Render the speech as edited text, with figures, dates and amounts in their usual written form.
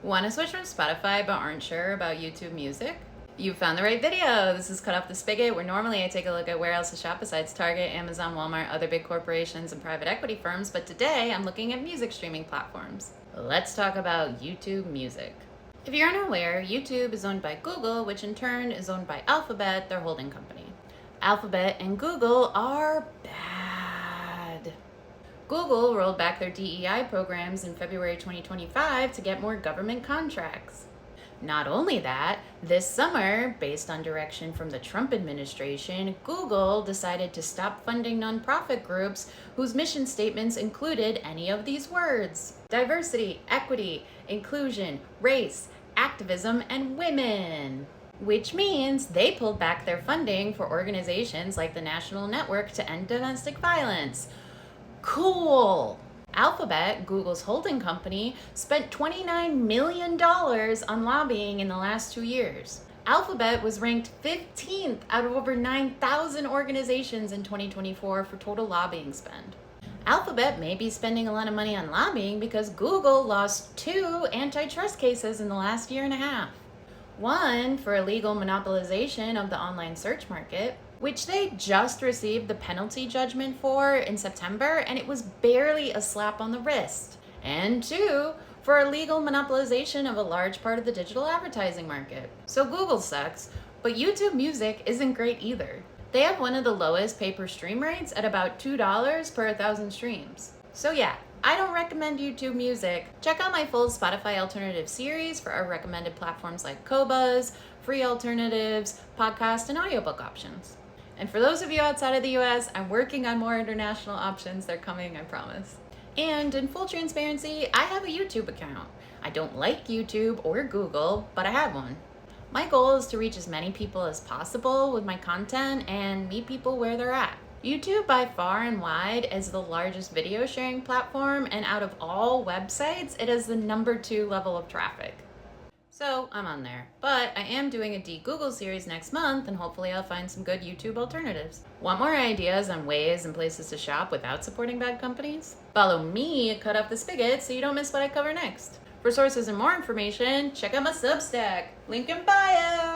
Want to switch from Spotify but aren't sure about YouTube Music? You found the right video. This is Cut Off the Spigot, where normally I take a look at where else to shop besides Target, Amazon, Walmart, other big corporations, and private equity firms, but today I'm looking at music streaming platforms. Let's talk about YouTube Music. If you're unaware, YouTube is owned by Google, which in turn is owned by Alphabet, their holding company. Alphabet and Google are bad. Google rolled back their DEI programs in February 2025 to get more government contracts. Not only that, this summer, based on direction from the Trump administration, Google decided to stop funding nonprofit groups whose mission statements included any of these words: diversity, equity, inclusion, race, activism, and women. Which means they pulled back their funding for organizations like the National Network to End Domestic Violence. Cool! Alphabet, Google's holding company, spent $29 million on lobbying in the last 2 years. Alphabet was ranked 15th out of over 9,000 organizations in 2024 for total lobbying spend. Alphabet may be spending a lot of money on lobbying because Google lost 2 antitrust cases in the last year and a half. One for illegal monopolization of the online search market, which they just received the penalty judgment for in September, and it was barely a slap on the wrist. And 2, for illegal monopolization of a large part of the digital advertising market. So Google sucks, but YouTube Music isn't great either. They have one of the lowest pay-per-stream rates at about $2 per 1,000 streams. So yeah, I don't recommend YouTube Music. Check out my full Spotify alternative series for our recommended platforms like Qobuz, free alternatives, podcast, and audiobook options. And for those of you outside of the US, I'm working on more international options. They're coming, I promise. And in full transparency, I have a YouTube account. I don't like YouTube or Google, but I have one. My goal is to reach as many people as possible with my content and meet people where they're at. YouTube by far and wide is the largest video sharing platform, and out of all websites, it has the number 2 level of traffic. So I'm on there, but I am doing a de-Google series next month, and hopefully I'll find some good YouTube alternatives. Want more ideas on ways and places to shop without supporting bad companies? Follow me at Cut Off the Spigot so you don't miss what I cover next. For sources and more information, check out my Substack, link in bio.